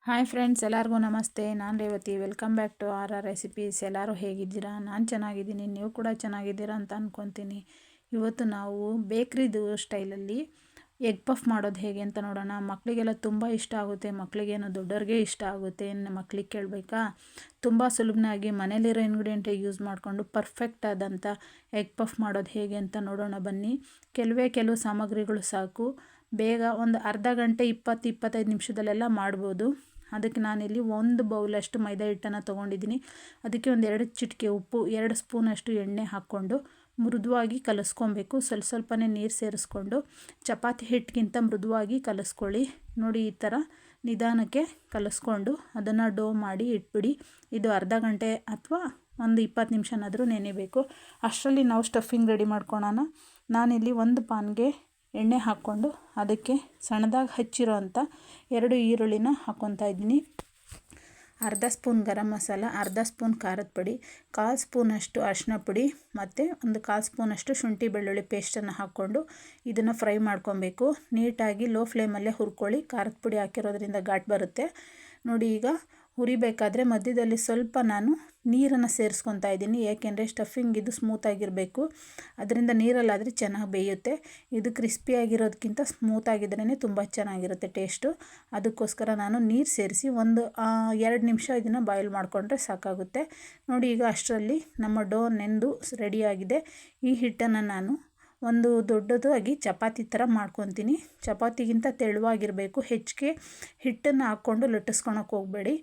Hi friends, ಎಲ್ಲರಿಗೂ ನಮಸ್ತೆ. ನಾನು Revathi. Welcome back to our recipes. ಎಲ್ಲರೂ ಹೇಗಿದ್ದೀರಾ? ನಾನು ಚೆನ್ನಾಗಿದ್ದೀನಿ, ನೀವು ಕೂಡ ಚೆನ್ನಾಗಿದ್ದೀರಾ ಅಂತ ಅಂದ್ಕೊತೀನಿ. ಇವತ್ತು ನಾವು ಬೇಕ್ರಿದು ಸ್ಟೈಲಲ್ಲಿ ಎಗ್ ಪಫ್ ಮಾಡೋದು ಹೇಗೆ ಅಂತ ನೋಡೋಣ. ಮಕ್ಕಳಿಗೆಲ್ಲ ತುಂಬ ಇಷ್ಟ ಆಗುತ್ತೆ, ಮಕ್ಕಳಿಗೇನು ದೊಡ್ಡವ್ರಿಗೆ ಇಷ್ಟ ಆಗುತ್ತೆ. ಮಕ್ಕಳಿಗೆ ಕೇಳಬೇಕಾ? ತುಂಬ ಸುಲಭನಾಗಿ ಮನೇಲಿರೋ ಇಂಗ್ರೀಡಿಯೆಂಟೇ ಯೂಸ್ ಮಾಡಿಕೊಂಡು ಪರ್ಫೆಕ್ಟ್ ಆದಂಥ ಎಗ್ ಪಫ್ ಮಾಡೋದು ಹೇಗೆ ಅಂತ ನೋಡೋಣ ಬನ್ನಿ. ಕೆಲವು ಸಾಮಗ್ರಿಗಳು ಸಾಕು. ಬೇಗ ಒಂದು ಅರ್ಧ ಗಂಟೆ 20-25 ನಿಮಿಷದಲ್ಲೆಲ್ಲ ಮಾಡ್ಬೋದು. ಅದಕ್ಕೆ ನಾನಿಲ್ಲಿ 1 ಬೌಲಷ್ಟು ಮೈದಾ ಹಿಟ್ಟನ್ನು ತೊಗೊಂಡಿದ್ದೀನಿ. ಅದಕ್ಕೆ 2 ಚಿಟಿಕೆ ಉಪ್ಪು, 2 ಸ್ಪೂನಷ್ಟು ಎಣ್ಣೆ ಹಾಕ್ಕೊಂಡು ಮೃದುವಾಗಿ ಕಲಿಸ್ಕೊಬೇಕು. ಸ್ವಲ್ಪನೇ ನೀರು ಸೇರಿಸ್ಕೊಂಡು ಚಪಾತಿ ಹಿಟ್ಟಿಗಿಂತ ಮೃದುವಾಗಿ ಕಲಿಸ್ಕೊಳ್ಳಿ. ನೋಡಿ, ಈ ಥರ ನಿಧಾನಕ್ಕೆ ಕಲಿಸ್ಕೊಂಡು ಅದನ್ನು ಡೋ ಮಾಡಿ ಇಟ್ಬಿಡಿ. ಇದು ಅರ್ಧ ಗಂಟೆ ಅಥವಾ ಒಂದು 20 ನಿಮಿಷನಾದರೂ ನೆನೆಬೇಕು. ಅಷ್ಟರಲ್ಲಿ ನಾವು ಸ್ಟಫಿಂಗ್ ರೆಡಿ ಮಾಡ್ಕೊಳ್ಳೋಣ. ನಾನಿಲ್ಲಿ ಒಂದು ಪಾನ್ಗೆ ಎಣ್ಣೆ ಹಾಕ್ಕೊಂಡು ಅದಕ್ಕೆ ಸಣ್ಣದಾಗಿ ಹಚ್ಚಿರೋ ಅಂಥ 2 ಈರುಳ್ಳಿನ ಹಾಕ್ಕೊತಾ ಇದ್ದೀನಿ. ಅರ್ಧ ಸ್ಪೂನ್ ಗರಂ ಮಸಾಲ, ಅರ್ಧ ಸ್ಪೂನ್ ಖಾರದ ಪುಡಿ, 1/4 ಸ್ಪೂನಷ್ಟು ಅರಿಶಿನ ಪುಡಿ ಮತ್ತು ಒಂದು 1/4 ಸ್ಪೂನಷ್ಟು ಶುಂಠಿ ಬೆಳ್ಳುಳ್ಳಿ ಪೇಸ್ಟನ್ನು ಹಾಕ್ಕೊಂಡು ಇದನ್ನು ಫ್ರೈ ಮಾಡ್ಕೊಬೇಕು. ನೀಟಾಗಿ ಲೋ ಫ್ಲೇಮಲ್ಲೇ ಹುರ್ಕೊಳ್ಳಿ. ಖಾರದ ಪುಡಿ ಹಾಕಿರೋದ್ರಿಂದ ಘಾಟ್ ಬರುತ್ತೆ. ನೋಡಿ, ಈಗ ಹುರಿಬೇಕಾದ್ರೆ ಮಧ್ಯದಲ್ಲಿ ಸ್ವಲ್ಪ ನಾನು ನೀರನ್ನು ಸೇರಿಸ್ಕೊತಾ ಇದ್ದೀನಿ. ಏಕೆಂದರೆ ಸ್ಟಫಿಂಗ್ ಇದು ಸ್ಮೂತಾಗಿರಬೇಕು. ಅದರಿಂದ ನೀರಲ್ಲಾದರೆ ಚೆನ್ನಾಗಿ ಬೇಯುತ್ತೆ. ಇದು ಕ್ರಿಸ್ಪಿಯಾಗಿರೋದಕ್ಕಿಂತ ಸ್ಮೂತಾಗಿದ್ರೇ ತುಂಬ ಚೆನ್ನಾಗಿರುತ್ತೆ ಟೇಸ್ಟು. ಅದಕ್ಕೋಸ್ಕರ ನಾನು ನೀರು ಸೇರಿಸಿ ಒಂದು 2 ನಿಮಿಷ ಇದನ್ನು ಬಾಯ್ಲ್ ಮಾಡಿಕೊಂಡ್ರೆ ಸಾಕಾಗುತ್ತೆ. ನೋಡಿ, ಈಗ ಅಷ್ಟರಲ್ಲಿ ನಮ್ಮ ಡೋ ನೆಂದು ರೆಡಿಯಾಗಿದೆ. ಈ ಹಿಟ್ಟನ್ನು ನಾನು ಒಂದು ದೊಡ್ಡದಾಗಿ ಚಪಾತಿ ಥರ ಮಾಡ್ಕೊತೀನಿ. ಚಪಾತಿಗಿಂತ ತೆಳುವಾಗಿರಬೇಕು. ಹೆಚ್ಚಿಗೆ ಹಿಟ್ಟನ್ನು ಹಾಕ್ಕೊಂಡು ಲಟ್ಟಿಸ್ಕೊಳಕ್ಕೆ ಹೋಗಬೇಡಿ.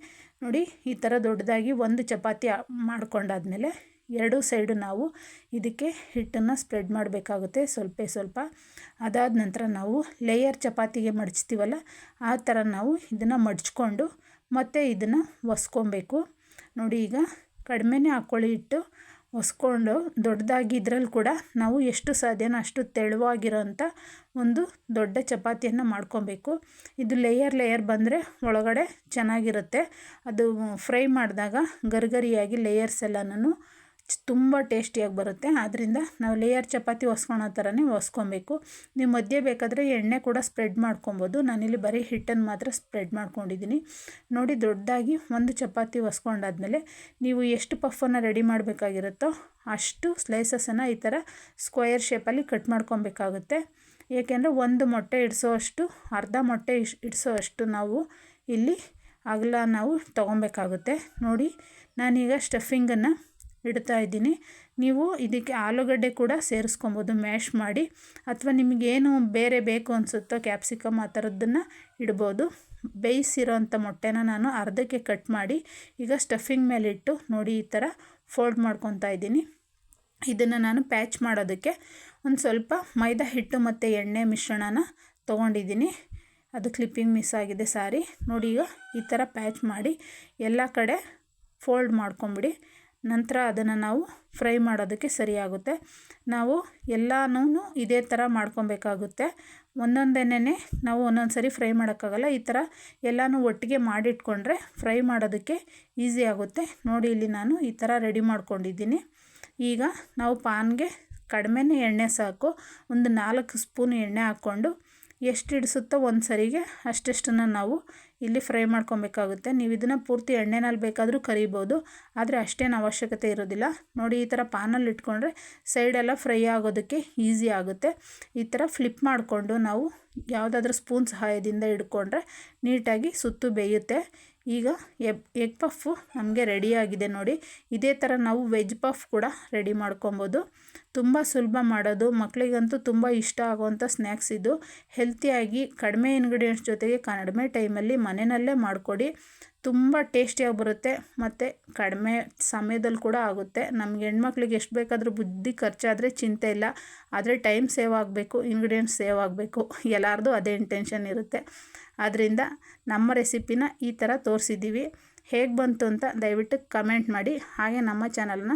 ನೋಡಿ, ಈ ಥರ ದೊಡ್ಡದಾಗಿ ಒಂದು ಚಪಾತಿ ಮಾಡ್ಕೊಂಡಾದ್ಮೇಲೆ 2 ಸೈಡು ನಾವು ಇದಕ್ಕೆ ಹಿಟ್ಟನ್ನು ಸ್ಪ್ರೆಡ್ ಮಾಡಬೇಕಾಗುತ್ತೆ ಸ್ವಲ್ಪ. ಅದಾದ ನಂತರ ನಾವು ಲೇಯರ್ ಚಪಾತಿಗೆ ಮಡಚ್ತೀವಲ್ಲ, ಆ ಥರ ನಾವು ಇದನ್ನು ಮಡಚ್ಕೊಂಡು ಮತ್ತು ಇದನ್ನು ಒಸ್ಕೊಬೇಕು. ನೋಡಿ, ಈಗ ಕಡಿಮೆನೇ ಹಾಕ್ಕೊಳ್ಳಿ ಹಿಟ್ಟು. ಒಸ್ಕೊಂಡು ದೊಡ್ಡದಾಗಿ ಇದರಲ್ಲಿ ಕೂಡ ನಾವು ಎಷ್ಟು ಸಾಧ್ಯನೋ ಅಷ್ಟು ತೆಳುವಾಗಿರೋಂಥ ಒಂದು ದೊಡ್ಡ ಚಪಾತಿಯನ್ನು ಮಾಡ್ಕೊಬೇಕು. ಇದು ಲೇಯರ್ ಬಂದರೆ ಒಳಗಡೆ ಚೆನ್ನಾಗಿರುತ್ತೆ. ಅದು ಫ್ರೈ ಮಾಡಿದಾಗ ಗರಿಗರಿಯಾಗಿ ಲೇಯರ್ಸ್ ಎಲ್ಲನೂ ತುಂಬ ಟೇಸ್ಟಿಯಾಗಿ ಬರುತ್ತೆ. ಆದ್ದರಿಂದ ನಾವು ಲೇಯರ್ ಚಪಾತಿ ಒಸ್ಕೊಳೋ ಥರನೇ ಒಸ್ಕೊಬೇಕು. ನೀವು ಮಧ್ಯೆ ಬೇಕಾದರೆ ಎಣ್ಣೆ ಕೂಡ ಸ್ಪ್ರೆಡ್ ಮಾಡ್ಕೊಬೋದು. ನಾನಿಲ್ಲಿ ಬರೀ ಹಿಟ್ಟನ್ನು ಮಾತ್ರ ಸ್ಪ್ರೆಡ್ ಮಾಡ್ಕೊಂಡಿದ್ದೀನಿ. ನೋಡಿ, ದೊಡ್ಡದಾಗಿ ಒಂದು ಚಪಾತಿ ಒಸ್ಕೊಂಡಾದ್ಮೇಲೆ ನೀವು ಎಷ್ಟು ಪಫನ್ನು ರೆಡಿ ಮಾಡಬೇಕಾಗಿರುತ್ತೋ ಅಷ್ಟು ಸ್ಲೈಸಸನ್ನು ಈ ಥರ ಸ್ಕ್ವಯರ್ ಶೇಪಲ್ಲಿ ಕಟ್ ಮಾಡ್ಕೊಬೇಕಾಗುತ್ತೆ. ಏಕೆಂದರೆ ಒಂದು ಮೊಟ್ಟೆ ಇಡಿಸೋಷ್ಟು, ಅರ್ಧ ಮೊಟ್ಟೆ ಇಡಿಸೋಷ್ಟು ನಾವು ಇಲ್ಲಿ ಅಗಲ ನಾವು ತೊಗೊಬೇಕಾಗುತ್ತೆ. ನೋಡಿ, ನಾನೀಗ ಸ್ಟಫಿಂಗನ್ನು ಇಡ್ತಾ ಇದ್ದೀನಿ. ನೀವು ಇದಕ್ಕೆ ಆಲೂಗಡ್ಡೆ ಕೂಡ ಸೇರಿಸ್ಕೊಬೋದು ಮ್ಯಾಶ್ ಮಾಡಿ, ಅಥವಾ ನಿಮಗೇನು ಬೇರೆ ಬೇಕು ಅನಿಸುತ್ತೋ ಕ್ಯಾಪ್ಸಿಕಮ್ ಆ ಥರದ್ದನ್ನು ಇಡ್ಬೋದು. ಬೇಯಿಸಿರೋ ಅಂಥ ಮೊಟ್ಟೆನ ನಾನು ಅರ್ಧಕ್ಕೆ ಕಟ್ ಮಾಡಿ ಈಗ ಸ್ಟಫಿಂಗ್ ಮೇಲೆ ಇಟ್ಟು ನೋಡಿ ಈ ಥರ ಫೋಲ್ಡ್ ಮಾಡ್ಕೊತಾ ಇದ್ದೀನಿ. ಇದನ್ನು ನಾನು ಪ್ಯಾಚ್ ಮಾಡೋದಕ್ಕೆ ಒಂದು ಸ್ವಲ್ಪ ಮೈದಾ ಹಿಟ್ಟು ಮತ್ತು ಎಣ್ಣೆ ಮಿಶ್ರಣನ ತೊಗೊಂಡಿದ್ದೀನಿ. ಅದು ಕ್ಲಿಪ್ಪಿಂಗ್ ಮಿಸ್ ಆಗಿದೆ, ಸಾರಿ. ನೋಡಿ, ಈಗ ಈ ಥರ ಪ್ಯಾಚ್ ಮಾಡಿ ಎಲ್ಲ ಕಡೆ ಫೋಲ್ಡ್ ಮಾಡ್ಕೊಂಬಿಡಿ. ನಂತರ ಅದನ್ನು ನಾವು ಫ್ರೈ ಮಾಡೋದಕ್ಕೆ ಸರಿಯಾಗುತ್ತೆ. ನಾವು ಎಲ್ಲನೂ ಇದೇ ಥರ ಮಾಡ್ಕೊಬೇಕಾಗುತ್ತೆ. ಒಂದೊಂದೇನೆ ನಾವು ಒಂದೊಂದು ಸರಿ ಫ್ರೈ ಮಾಡೋಕ್ಕಾಗಲ್ಲ. ಈ ಥರ ಎಲ್ಲನೂ ಒಟ್ಟಿಗೆ ಮಾಡಿಟ್ಕೊಂಡ್ರೆ ಫ್ರೈ ಮಾಡೋದಕ್ಕೆ ಈಸಿ ಆಗುತ್ತೆ. ನೋಡಿ, ಇಲ್ಲಿ ನಾನು ಈ ಥರ ರೆಡಿ ಮಾಡ್ಕೊಂಡಿದ್ದೀನಿ. ಈಗ ನಾವು ಪಾನ್ಗೆ ಕಡಿಮೆನೇ ಎಣ್ಣೆ ಸಾಕು. ಒಂದು 4 ಸ್ಪೂನ್ ಎಣ್ಣೆ ಹಾಕ್ಕೊಂಡು ಎಷ್ಟು ಹಿಡಿಸುತ್ತೋ ಒಂದು ಸರಿಗೆ ಅಷ್ಟನ್ನು ನಾವು ಇಲ್ಲಿ ಫ್ರೈ ಮಾಡ್ಕೊಬೇಕಾಗುತ್ತೆ. ನೀವು ಇದನ್ನು ಪೂರ್ತಿ ಎಣ್ಣೆನಲ್ಲಿ ಬೇಕಾದರೂ ಕರಿಬೋದು, ಆದರೆ ಅಷ್ಟೇನು ಅವಶ್ಯಕತೆ ಇರೋದಿಲ್ಲ. ನೋಡಿ, ಈ ಥರ ಪಾನಲ್ಲಿ ಇಟ್ಕೊಂಡ್ರೆ ಸೈಡೆಲ್ಲ ಫ್ರೈ ಆಗೋದಕ್ಕೆ ಈಸಿ ಆಗುತ್ತೆ. ಈ ಥರ ಫ್ಲಿಪ್ ಮಾಡಿಕೊಂಡು ನಾವು ಯಾವುದಾದ್ರೂ ಸ್ಪೂನ್ ಸಹಾಯದಿಂದ ಹಿಡ್ಕೊಂಡ್ರೆ ನೀಟಾಗಿ ಸುತ್ತು ಬೇಯುತ್ತೆ. ಈಗ ಎಗ್ ಪಫ್ಫು ನಮಗೆ ರೆಡಿಯಾಗಿದೆ. ನೋಡಿ, ಇದೇ ಥರ ನಾವು ವೆಜ್ ಪಫ್ ಕೂಡ ರೆಡಿ ಮಾಡ್ಕೊಬೋದು. ತುಂಬ ಸುಲಭ ಮಾಡೋದು, ಮಕ್ಕಳಿಗಂತೂ ತುಂಬ ಇಷ್ಟ ಆಗೋವಂಥ ಸ್ನ್ಯಾಕ್ಸ್ ಇದು. ಹೆಲ್ತಿಯಾಗಿ ಕಡಿಮೆ ಇಂಗ್ರೀಡಿಯೆಂಟ್ಸ್ ಜೊತೆಗೆ ಕಡಿಮೆ ಟೈಮಲ್ಲಿ ಮನೆಯಲ್ಲೇ ಮಾಡಿಕೊಡಿ. ತುಂಬ ಟೇಸ್ಟಿಯಾಗಿ ಬರುತ್ತೆ ಮತ್ತು ಕಡಿಮೆ ಸಮಯದಲ್ಲಿ ಕೂಡ ಆಗುತ್ತೆ. ನಮಗೆ ಹೆಣ್ಮಕ್ಳಿಗೆ ಎಷ್ಟು ಬೇಕಾದರೂ ಬುದ್ಧಿ ಖರ್ಚಾದರೆ ಚಿಂತೆ ಇಲ್ಲ, ಆದರೆ ಟೈಮ್ ಸೇವ್ ಆಗಬೇಕು, ಇಂಗ್ರೀಡಿಯೆಂಟ್ಸ್ ಸೇವ್ ಆಗಬೇಕು. ಎಲ್ಲರದು ಅದೇ ಇಂಟೆನ್ಷನ್ ಇರುತ್ತೆ. ಆದ್ದರಿಂದ ನಮ್ಮ ರೆಸಿಪಿನ ಈ ಥರ ತೋರಿಸಿದ್ದೀವಿ. ಹೇಗೆ ಬಂತು ಅಂತ ದಯವಿಟ್ಟು ಕಮೆಂಟ್ ಮಾಡಿ. ಹಾಗೆ ನಮ್ಮ ಚಾನಲ್ನ